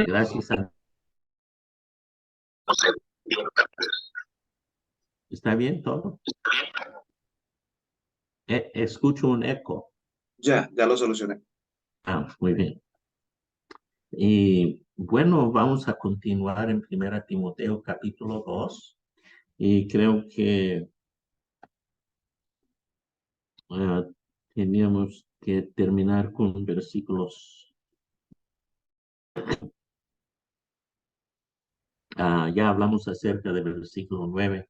Gracias a... ¿Está bien todo? Escucho un eco. Ya lo solucioné. Ah, muy bien. Y bueno, vamos a continuar en Primera Timoteo capítulo 2. Y creo que ah, teníamos que terminar con versículos. Ya hablamos acerca del versículo 9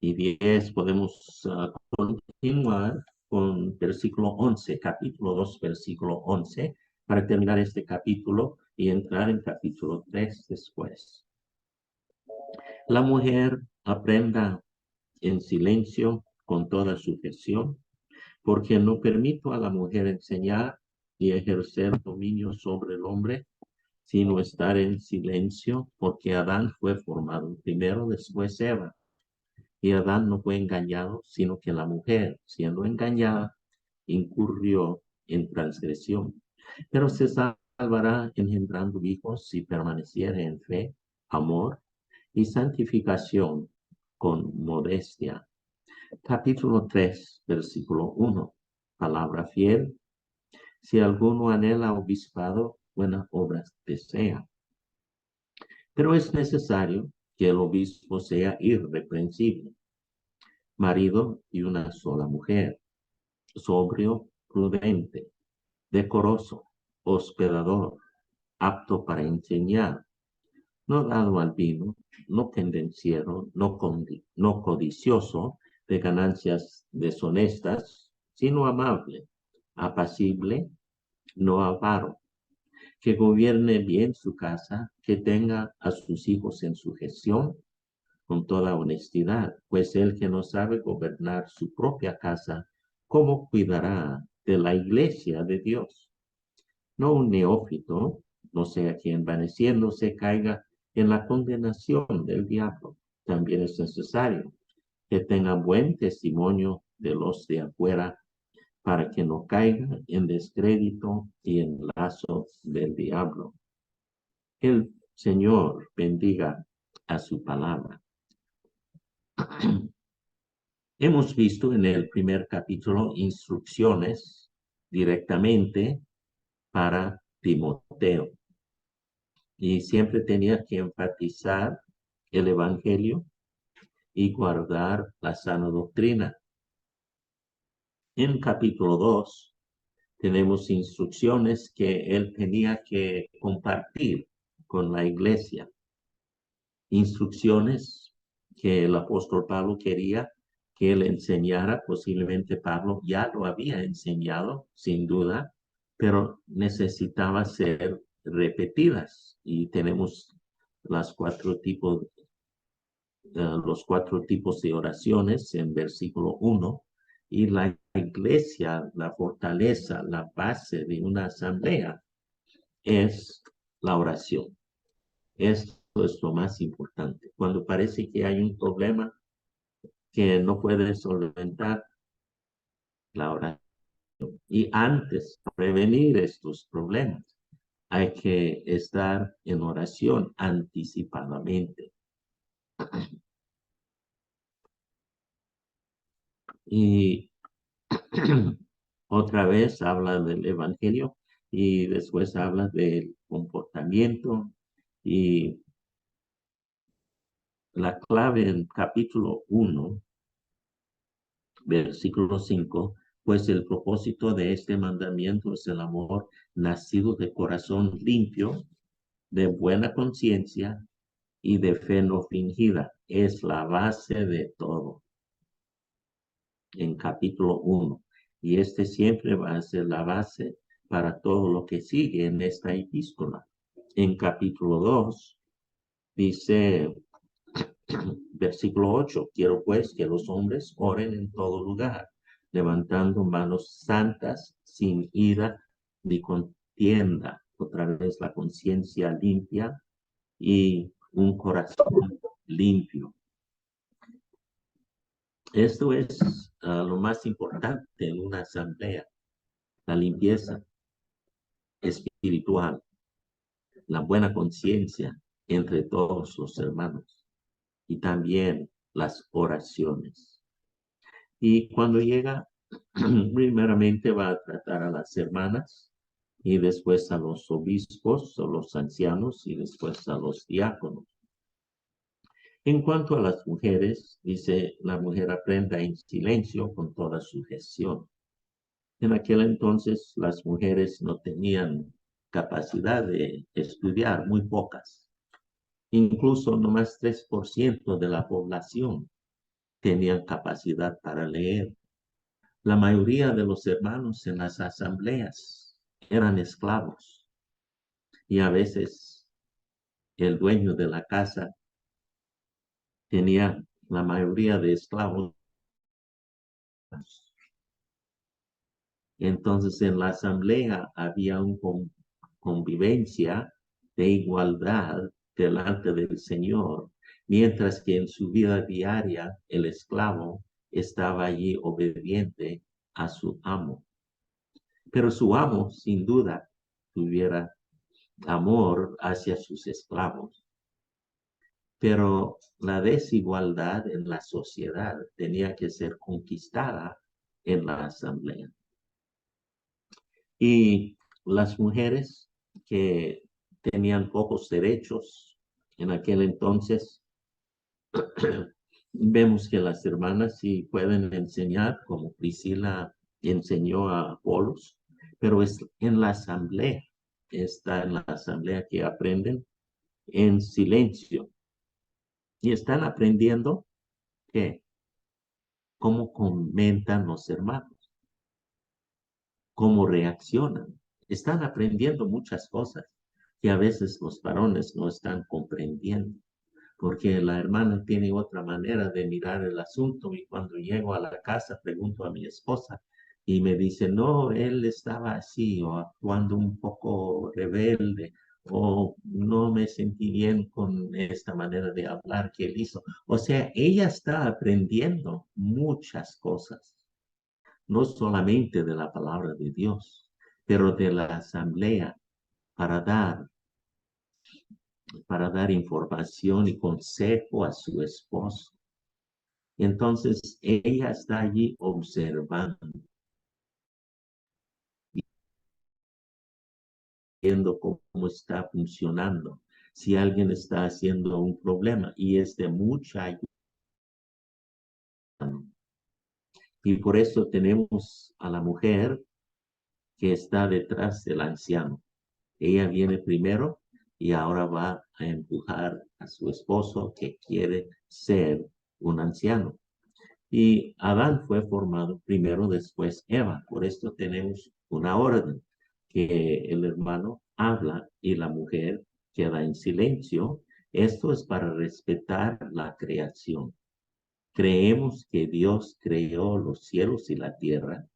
y 10. Podemos continuar con versículo 11, capítulo 2, versículo 11, para terminar este capítulo y entrar en capítulo 3 después. La mujer aprenda en silencio con toda sujeción, porque no permito a la mujer enseñar y ejercer dominio sobre el hombre, sino estar en silencio, porque Adán fue formado primero, después Eva. Y Adán no fue engañado, sino que la mujer, siendo engañada, incurrió en transgresión. Pero se salvará engendrando hijos si permaneciere en fe, amor y santificación con modestia. Capítulo 3, versículo 1. Palabra fiel. Si alguno anhela obispado, buenas obras desea. Pero es necesario que el obispo sea irreprensible, marido de una sola mujer, sobrio, prudente, decoroso, hospedador, apto para enseñar, no dado al vino, no pendenciero, no codicioso de ganancias deshonestas, sino amable, apacible, no avaro, que gobierne bien su casa, que tenga a sus hijos en sujeción con toda honestidad, pues el que no sabe gobernar su propia casa, ¿cómo cuidará de la iglesia de Dios? No un neófito, no sea que envaneciéndose caiga en la condenación del diablo. También es necesario que tenga buen testimonio de los de afuera para que no caiga en descrédito y en lazo del diablo. El Señor bendiga a su palabra. Hemos visto en el primer capítulo instrucciones directamente para Timoteo y siempre tenía que enfatizar el Evangelio y guardar la sana doctrina. En capítulo 2 tenemos instrucciones que él tenía que compartir con la iglesia, instrucciones que el apóstol Pablo quería que él enseñara. Posiblemente Pablo ya lo había enseñado, sin duda, pero necesitaba ser repetidas. Y tenemos los cuatro tipos de oraciones en versículo 1. Y la iglesia, la fortaleza, la base de una asamblea es la oración. Esto es lo más importante. Cuando parece que hay un problema que no puede solventar, la oración. Y antes de prevenir estos problemas, hay que estar en oración anticipadamente. Y otra vez habla del Evangelio y después habla del comportamiento. Y la clave en capítulo 1, versículo 5, pues el propósito de este mandamiento es el amor nacido de corazón limpio, de buena conciencia y de fe no fingida. Es la base de todo en capítulo 1. Y este siempre va a ser la base para todo lo que sigue en esta epístola. En capítulo 2 dice, versículo 8, quiero pues que los hombres oren en todo lugar, levantando manos santas, sin ira ni contienda, otra vez la conciencia limpia y un corazón limpio. Esto es lo más importante en una asamblea, la limpieza espiritual. la buena conciencia entre todos los hermanos y también las oraciones. Y cuando llega, primeramente va a tratar a las hermanas y después a los obispos o los ancianos y después a los diáconos. En cuanto a las mujeres, dice, la mujer aprenda en silencio con toda sujeción. En aquel entonces las mujeres no tenían capacidad de estudiar, muy pocas. Incluso nomás 3% de la población tenían capacidad para leer. La mayoría de los hermanos en las asambleas eran esclavos y a veces el dueño de la casa tenía la mayoría de esclavos. Entonces en la asamblea había una convivencia de igualdad delante del Señor, mientras que en su vida diaria el esclavo estaba allí obediente a su amo. Pero su amo, sin duda, tuviera amor hacia sus esclavos. Pero la desigualdad en la sociedad tenía que ser conquistada en la asamblea. Y las mujeres que tenían pocos derechos en aquel entonces, vemos que las hermanas sí pueden enseñar, como Priscila enseñó a Apolos, pero es en la asamblea, está en la asamblea que aprenden en silencio. Y están aprendiendo que cómo comentan los hermanos, cómo reaccionan. Están aprendiendo muchas cosas que a veces los varones no están comprendiendo, porque la hermana tiene otra manera de mirar el asunto y cuando llego a la casa pregunto a mi esposa y me dice, no, él estaba así o actuando un poco rebelde o no me sentí bien con esta manera de hablar que él hizo. O sea, ella está aprendiendo muchas cosas, no solamente de la palabra de Dios, pero de la asamblea para dar información y consejo a su esposo. Entonces ella está allí observando, viendo cómo está funcionando, si alguien está haciendo un problema y es de mucha ayuda. Y por eso tenemos a la mujer que está detrás del anciano. Ella viene primero y ahora va a empujar a su esposo que quiere ser un anciano. Y Adán fue formado primero, después Eva. Por esto tenemos una orden, que el hermano habla y la mujer queda en silencio. Esto es para respetar la creación. Creemos que Dios creó los cielos y la tierra.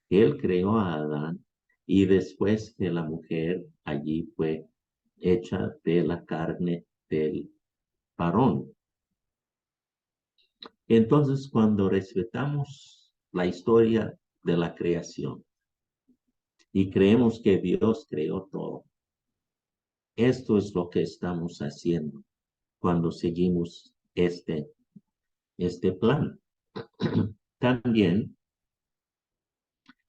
Él creó a Adán y después que la mujer allí fue hecha de la carne del varón. Entonces, cuando respetamos la historia de la creación y creemos que Dios creó todo, esto es lo que estamos haciendo cuando seguimos este plan. También,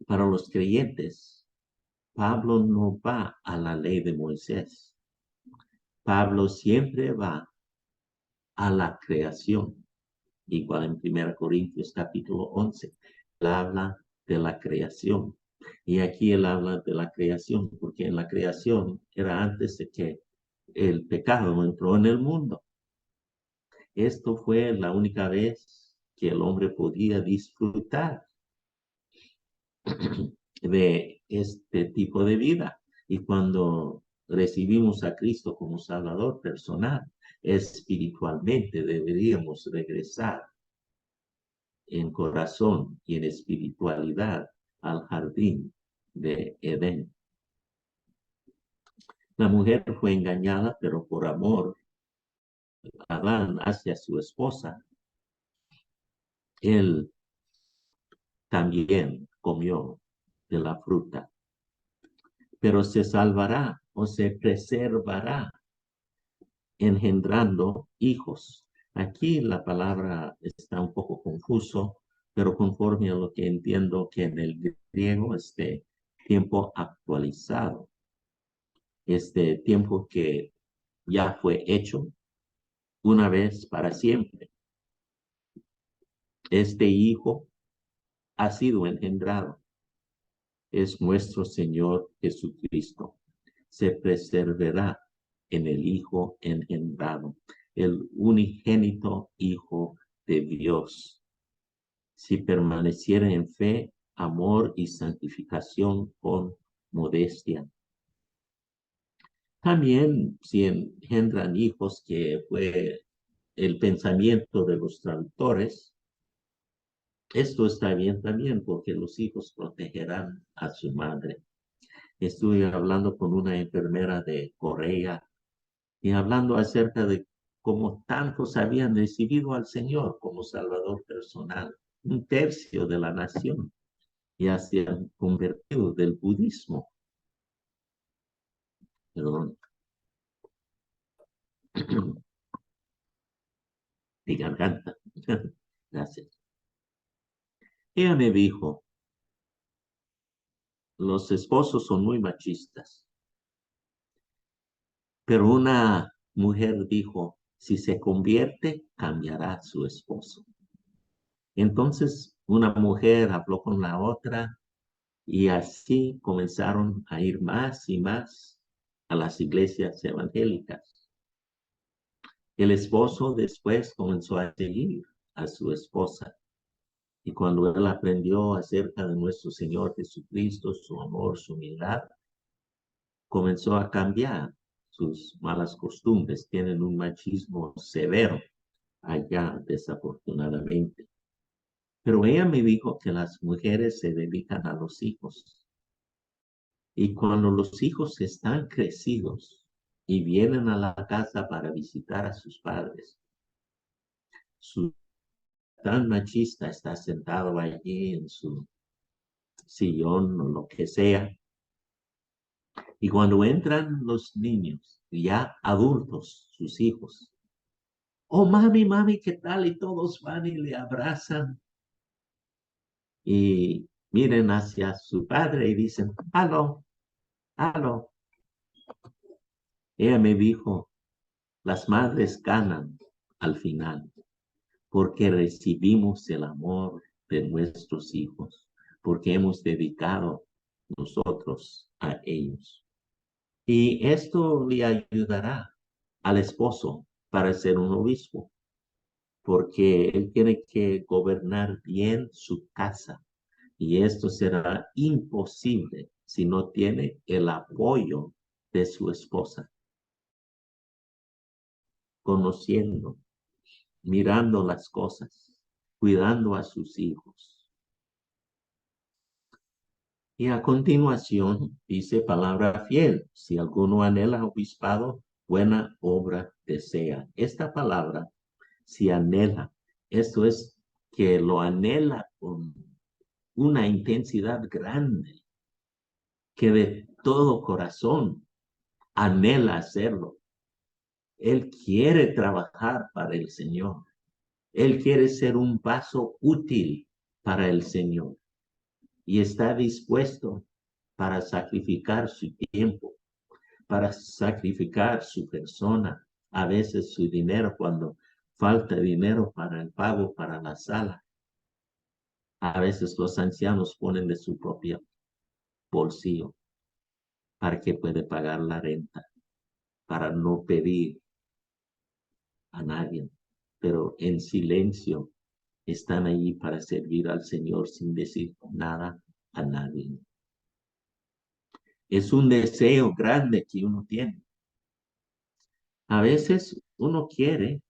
para los creyentes, Pablo no va a la ley de Moisés. Pablo siempre va a la creación. Igual en 1 Corintios capítulo 11, él habla de la creación. Y aquí él habla de la creación, porque en la creación era antes de que el pecado entró en el mundo. Esto fue la única vez que el hombre podía disfrutar de este tipo de vida. Y cuando recibimos a Cristo como Salvador personal, espiritualmente deberíamos regresar en corazón y en espiritualidad al jardín de Edén. La mujer fue engañada, pero por amor Adán hacia su esposa, él también comió de la fruta, pero se salvará o se preservará engendrando hijos. Aquí la palabra está un poco confuso, pero conforme a lo que entiendo que en el griego este tiempo actualizado, este tiempo que ya fue hecho una vez para siempre. Este hijo ha sido engendrado, es nuestro Señor Jesucristo. Se preservará en el Hijo engendrado, el unigénito Hijo de Dios. Si permaneciera en fe, amor y santificación con modestia. También si engendran hijos, que fue el pensamiento de los traductores, esto está bien también porque los hijos protegerán a su madre. Estuve hablando con una enfermera de Corea y hablando acerca de cómo tantos habían recibido al Señor como Salvador personal, un tercio de la nación, ya se han convertido del budismo. Perdón. Mi garganta. Gracias. Ella me dijo, los esposos son muy machistas, pero una mujer dijo, si se convierte, cambiará su esposo. Entonces, una mujer habló con la otra y así comenzaron a ir más y más a las iglesias evangélicas. El esposo después comenzó a seguir a su esposa. Y cuando él aprendió acerca de nuestro Señor Jesucristo, su amor, su humildad, comenzó a cambiar sus malas costumbres. Tienen un machismo severo allá, desafortunadamente. Pero ella me dijo que las mujeres se dedican a los hijos. Y cuando los hijos están crecidos y vienen a la casa para visitar a sus padres, su tan machista está sentado allí en su sillón o lo que sea. Y cuando entran los niños, ya adultos, sus hijos, oh mami, mami, ¿qué tal? Y todos van y le abrazan y miren hacia su padre y dicen, aló, aló. Ella me dijo, las madres ganan al final porque recibimos el amor de nuestros hijos, porque hemos dedicado nosotros a ellos. Y esto le ayudará al esposo para ser un obispo, porque él tiene que gobernar bien su casa. Y esto será imposible si no tiene el apoyo de su esposa, conociendo, mirando las cosas, cuidando a sus hijos. Y a continuación dice palabra fiel. Si alguno anhela obispado, buena obra desea. Esta palabra, si anhela, esto es que lo anhela con una intensidad grande, que de todo corazón anhela hacerlo. Él quiere trabajar para el Señor. Él quiere ser un paso útil para el Señor y está dispuesto para sacrificar su tiempo, para sacrificar su persona, a veces su dinero cuando falta dinero para el pago para la sala. A veces los ancianos ponen de su propio bolsillo para que pueda pagar la renta, para no pedir a nadie, pero en silencio están allí para servir al Señor sin decir nada a nadie. Es un deseo grande que uno tiene. A veces uno quiere,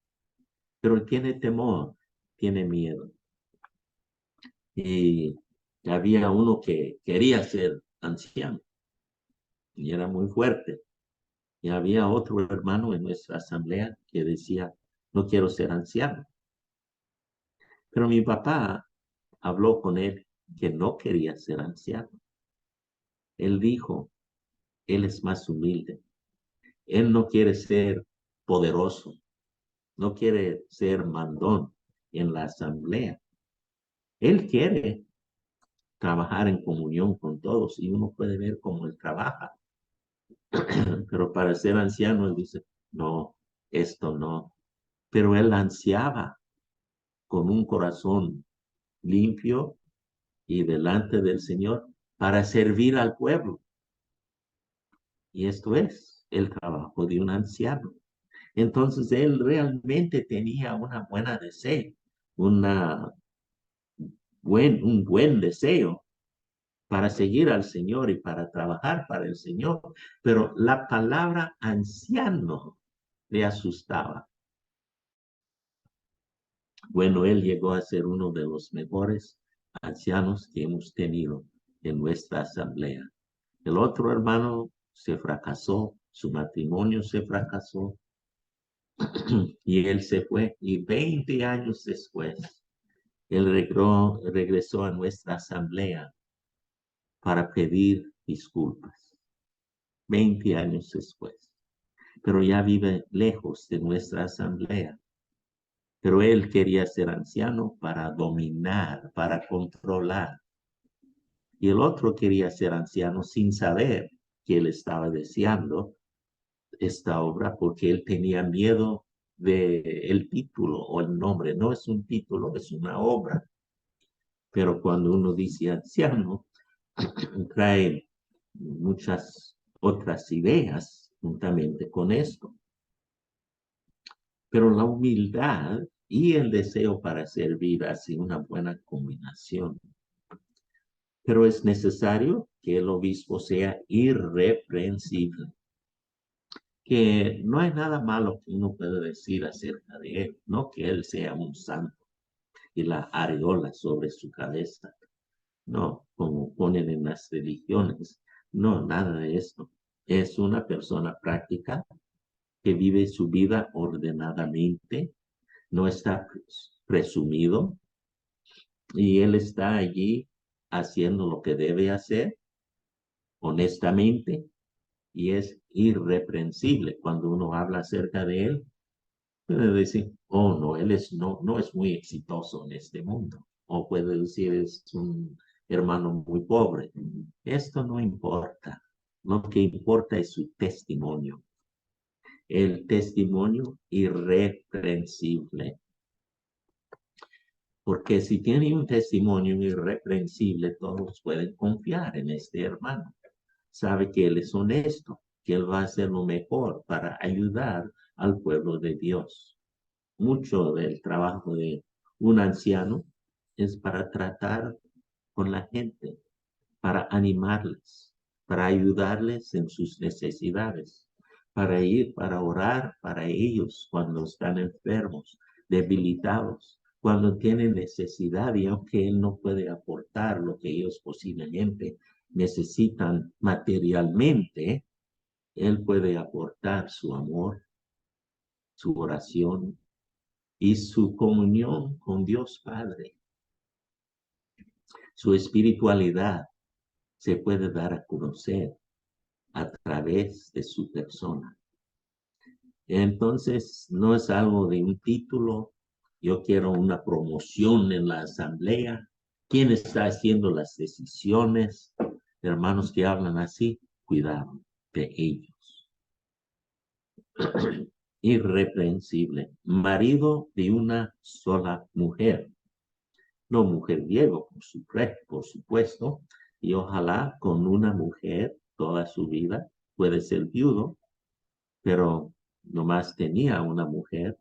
pero tiene temor, tiene miedo. Y había uno que quería ser anciano y era muy fuerte. Y había otro hermano en nuestra asamblea que decía, no quiero ser anciano. Pero mi papá habló con él que no quería ser anciano. Él dijo, Él es más humilde. Él no quiere ser poderoso, no quiere ser mandón en la asamblea. Él quiere trabajar en comunión con todos y uno puede ver cómo él trabaja. Pero para ser anciano, él dice, no, esto no. Pero él ansiaba con un corazón limpio y delante del Señor para servir al pueblo. Y esto es el trabajo de un anciano. Entonces él realmente tenía una buena deseo, una un buen deseo para seguir al Señor y para trabajar para el Señor. Pero la palabra anciano le asustaba. Bueno, él llegó a ser uno de los mejores ancianos que hemos tenido en nuestra asamblea. El otro hermano se fracasó, su matrimonio se fracasó y él se fue. Y 20 años después, él regresó a nuestra asamblea para pedir disculpas. 20 años después. Pero ya vive lejos de nuestra asamblea. Pero él quería ser anciano para dominar, para controlar. Y el otro quería ser anciano sin saber que él estaba deseando esta obra porque él tenía miedo de el título o el nombre. No es un título, es una obra. Pero cuando uno dice anciano, trae muchas otras ideas juntamente con esto. Pero la humildad y el deseo para servir hacen una buena combinación. Pero es necesario que el obispo sea irreprensible, que no hay nada malo que uno pueda decir acerca de él, no que él sea un santo y la areola sobre su cabeza, no, como ponen en las religiones, no, nada de esto. Es una persona práctica que vive su vida ordenadamente, no está presumido y él está allí haciendo lo que debe hacer honestamente y es irreprensible. Cuando uno habla acerca de él, puede decir, oh no, él es, no es muy exitoso en este mundo. O puede decir, es un hermano muy pobre. Esto no importa. Lo que importa es su testimonio. El testimonio irreprensible. Porque si tiene un testimonio irreprensible, todos pueden confiar en este hermano. Sabe que él es honesto, que él va a hacer lo mejor para ayudar al pueblo de Dios. Mucho del trabajo de un anciano es para tratar con la gente, para animarles, para ayudarles en sus necesidades, para ir, para orar para ellos cuando están enfermos, debilitados, cuando tienen necesidad y aunque él no puede aportar lo que ellos posiblemente necesitan materialmente, él puede aportar su amor, su oración y su comunión con Dios Padre. Su espiritualidad se puede dar a conocer a través de su persona. Entonces, no es algo de un título. Yo quiero una promoción en la asamblea. ¿Quién está haciendo las decisiones? Hermanos que hablan así, cuidado de ellos. Irreprensible. Marido de una sola mujer. No mujeriego, por supuesto. Y ojalá con una mujer toda su vida. Puede ser viudo, pero nomás tenía una mujer,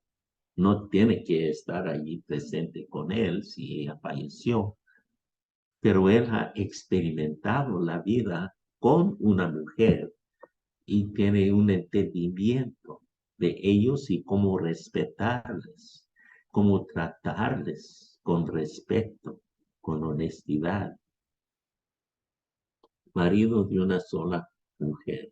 no tiene que estar allí presente con él si ella falleció, pero él ha experimentado la vida con una mujer y tiene un entendimiento de ellos y cómo respetarles, cómo tratarles con respeto, con honestidad. Marido de una sola mujer.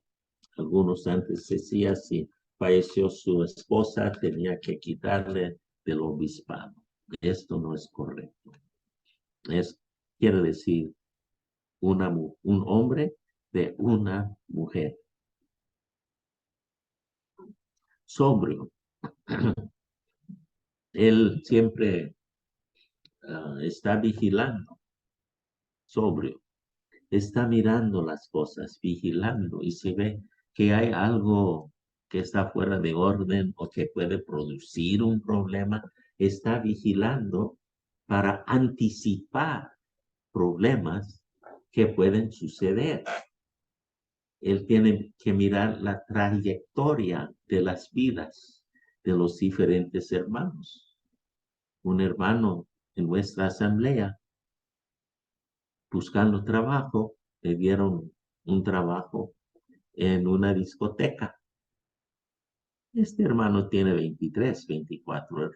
Algunos antes decían si falleció su esposa tenía que quitarle del obispado. Esto no es correcto. Quiere decir un hombre de una mujer. sobrio. Él siempre está vigilando, sobrio. Está mirando las cosas, vigilando, y si ve que hay algo que está fuera de orden o que puede producir un problema, está vigilando para anticipar problemas que pueden suceder. Él tiene que mirar la trayectoria de las vidas de los diferentes hermanos. Un hermano en nuestra asamblea buscando trabajo, le dieron un trabajo en una discoteca. Este hermano tiene 23, 24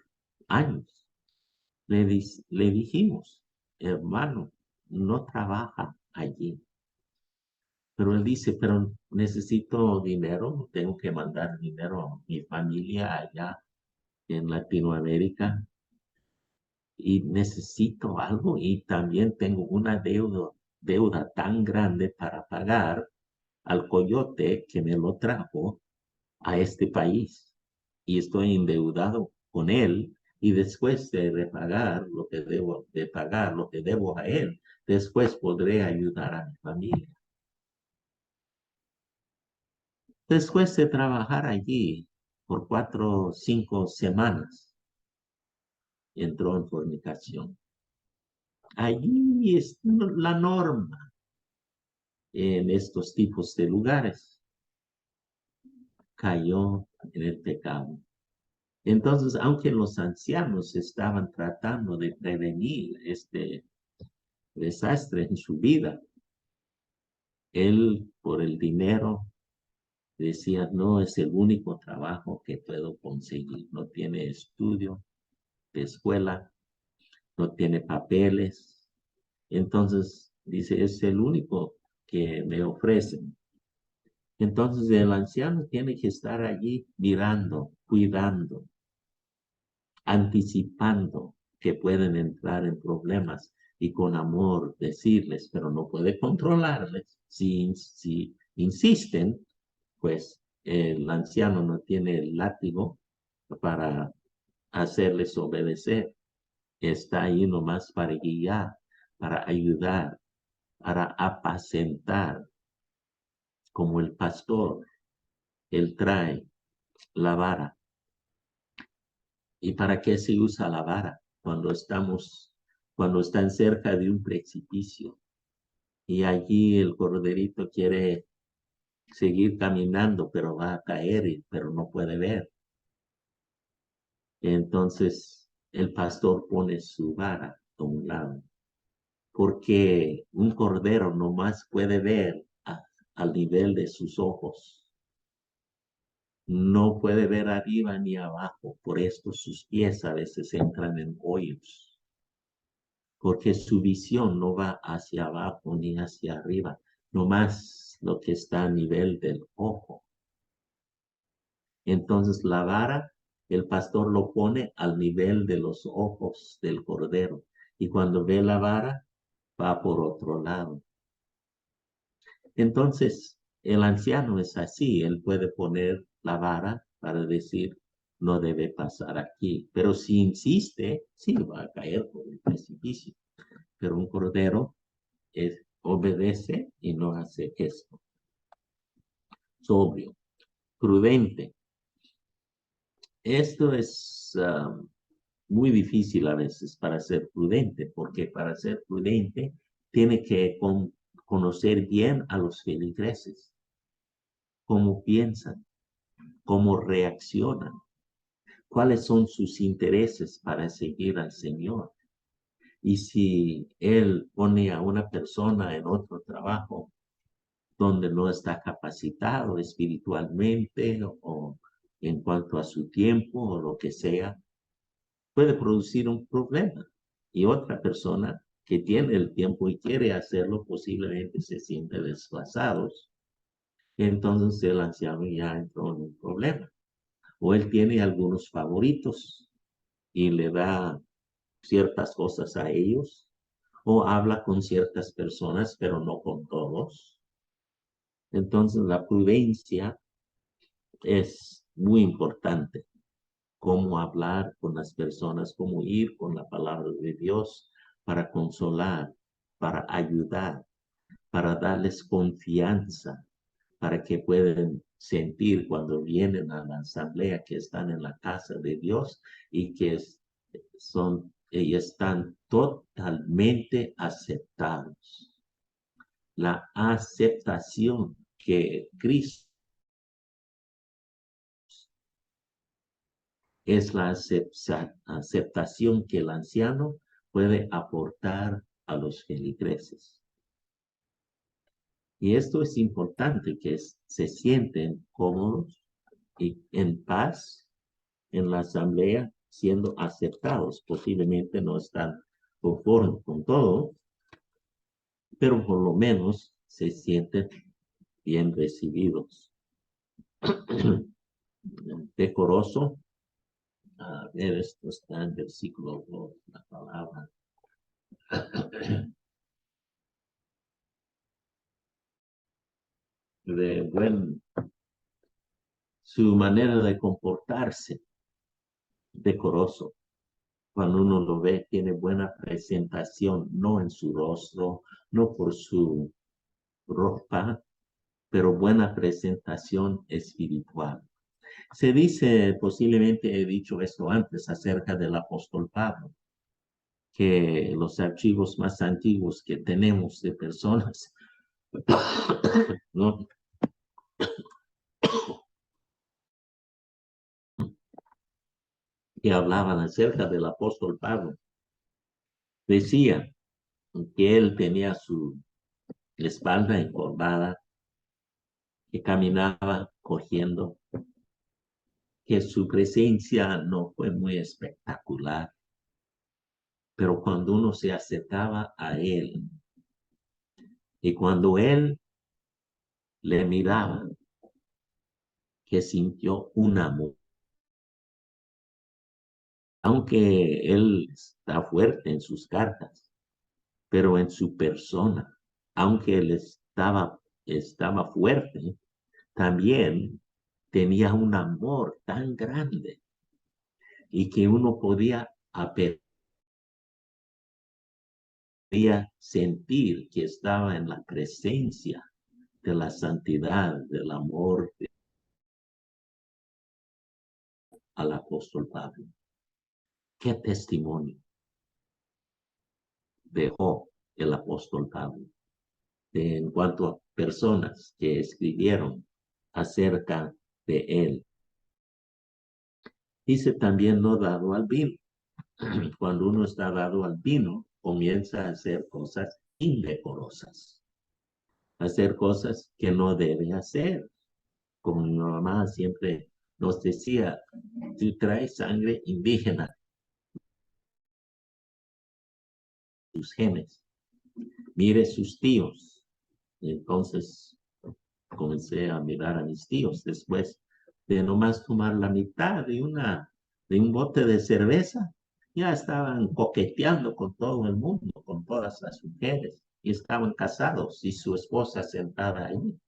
años. Le dijimos, hermano, no trabaja allí. Pero él dice, pero necesito dinero, tengo que mandar dinero a mi familia allá en Latinoamérica y necesito algo y también tengo una deuda tan grande para pagar al coyote que me lo trajo a este país y estoy endeudado con él y después de repagar lo que debo, de pagar lo que debo a él, después podré ayudar a mi familia. Después de trabajar allí por 4 o 5 semanas, entró en fornicación. Allí es la norma en estos tipos de lugares. Cayó en el pecado. Entonces, aunque los ancianos estaban tratando de prevenir este desastre en su vida, él por el dinero decía, no es el único trabajo que puedo conseguir. No tiene estudio de escuela, no tiene papeles. Entonces, dice, es el único que me ofrecen. Entonces, el anciano tiene que estar allí mirando, cuidando, anticipando que pueden entrar en problemas y con amor decirles, pero no puede controlarles. Si insisten, pues el anciano no tiene el látigo para hacerles obedecer. Está ahí nomás para guiar, para ayudar, para apacentar, como el pastor. Él trae la vara. ¿Y para qué se usa la vara? Cuando están cerca de un precipicio y allí el corderito quiere seguir caminando, pero va a caer, pero no puede ver. Entonces el pastor pone su vara a un lado, porque un cordero nomás puede ver al nivel de sus ojos. No puede ver arriba ni abajo, por esto sus pies a veces entran en hoyos, porque su visión no va hacia abajo ni hacia arriba, nomás lo que está a nivel del ojo. Entonces la vara, el pastor lo pone al nivel de los ojos del cordero, y cuando ve la vara, va por otro lado. Entonces, el anciano es así, él puede poner la vara para decir, no debe pasar aquí, pero si insiste, sí va a caer por el precipicio. Pero un cordero obedece y no hace esto. Sobrio, prudente. Esto es muy difícil a veces para ser prudente, porque para ser prudente tiene que conocer bien a los feligreses, cómo piensan, cómo reaccionan, cuáles son sus intereses para seguir al Señor. Y si Él pone a una persona en otro trabajo donde no está capacitado espiritualmente o en cuanto a su tiempo o lo que sea, puede producir un problema. Y otra persona que tiene el tiempo y quiere hacerlo posiblemente se siente desplazados. Entonces el anciano ya entró en un problema. O él tiene algunos favoritos y le da ciertas cosas a ellos, o habla con ciertas personas, pero no con todos. Entonces la prudencia es muy importante. Cómo hablar con las personas, cómo ir con la palabra de Dios para consolar, para ayudar, para darles confianza, para que puedan sentir cuando vienen a la asamblea que están en la casa de Dios y que y están totalmente aceptados. La aceptación que Cristo es la aceptación que el anciano puede aportar a los feligreses. Y esto es importante, que se sienten cómodos y en paz en la asamblea, siendo aceptados. Posiblemente no están conformes con todo, pero por lo menos se sienten bien recibidos. Decoroso. A ver, esto está en versículo 2, la palabra. Su manera de comportarse, decoroso. Cuando uno lo ve, tiene buena presentación, no en su rostro, no por su ropa, pero buena presentación espiritual. Se dice, posiblemente he dicho esto antes acerca del apóstol Pablo, que los archivos más antiguos que tenemos de personas, ¿no? Que hablaban acerca del apóstol Pablo, decía que él tenía su espalda encorvada, que caminaba cogiendo, que su presencia no fue muy espectacular, pero cuando uno se acercaba a él y cuando él le miraba, que sintió un amor, aunque él está fuerte en sus cartas, pero en su persona, aunque él estaba fuerte, también tenía un amor tan grande y que uno podía sentir que estaba en la presencia de la santidad, del amor al apóstol Pablo. ¿Qué testimonio dejó el apóstol Pablo en cuanto a personas que escribieron acerca de él? Dice también no dado al vino. Cuando uno está dado al vino, comienza a hacer cosas indecorosas, hacer cosas que no debe hacer. Como mi mamá siempre nos decía, tú traes sangre indígena, sus genes, mire sus tíos. Y entonces comencé a mirar a mis tíos después de nomás tomar la mitad de un bote de cerveza. Ya estaban coqueteando con todo el mundo, con todas las mujeres, y estaban casados y su esposa sentada ahí.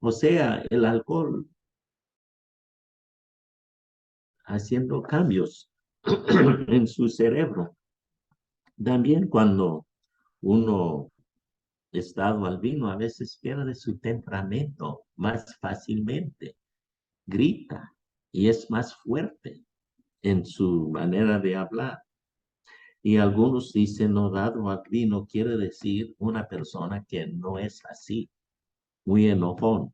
O sea, el alcohol haciendo cambios en su cerebro. También cuando uno estado al vino, a veces pierde su temperamento más fácilmente, grita y es más fuerte en su manera de hablar. Y algunos dicen no dado al vino quiere decir una persona que no es así, muy enojón,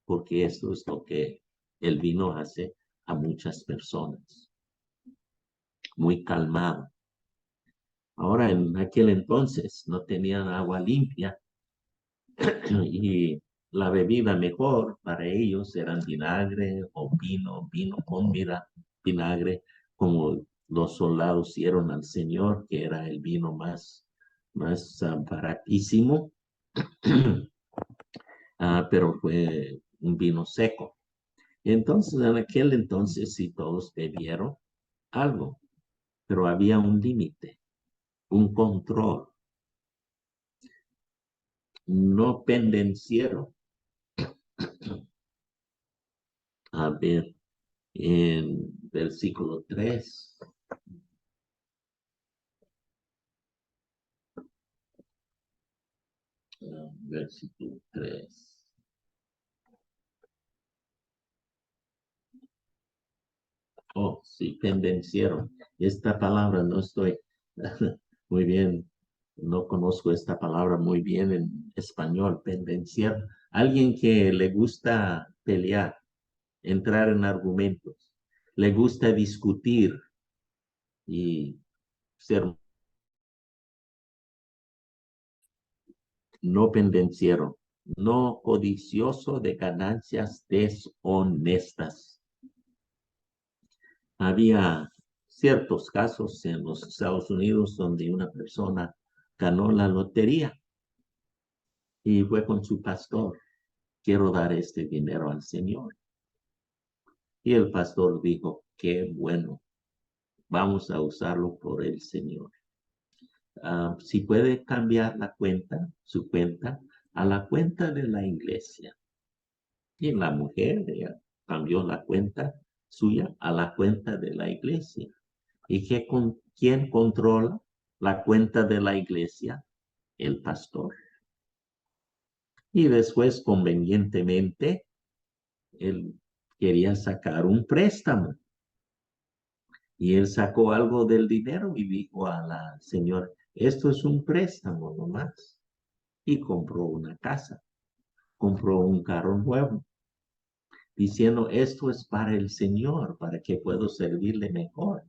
porque eso es lo que el vino hace a muchas personas, muy calmado. Ahora, en aquel entonces no tenían agua limpia y la bebida mejor para ellos eran vinagre o vino con vinagre, como los soldados dieron al Señor, que era el vino más baratísimo, pero fue un vino seco. Entonces, en aquel entonces sí todos bebieron algo, pero había un límite, un control, no pendenciero a ver en versículo 3. Versículo 3. Oh, sí, pendenciero. Esta palabra no estoy muy bien. No conozco esta palabra muy bien en español, pendenciero. Alguien que le gusta pelear, entrar en argumentos, le gusta discutir y ser no pendenciero, no codicioso de ganancias deshonestas. Había ciertos casos en los Estados Unidos donde una persona ganó la lotería y fue con su pastor. Quiero dar este dinero al Señor. Y el pastor dijo, qué bueno, vamos a usarlo por el Señor. Si puede cambiar la cuenta, su cuenta, a la cuenta de la iglesia. Y la mujer cambió la cuenta suya a la cuenta de la iglesia. ¿Y quién controla la cuenta de la iglesia? El pastor. Y después, convenientemente, él quería sacar un préstamo. Y él sacó algo del dinero y dijo a la señora, esto es un préstamo nomás. Y compró una casa, compró un carro nuevo, diciendo, esto es para el Señor, para que puedo servirle mejor.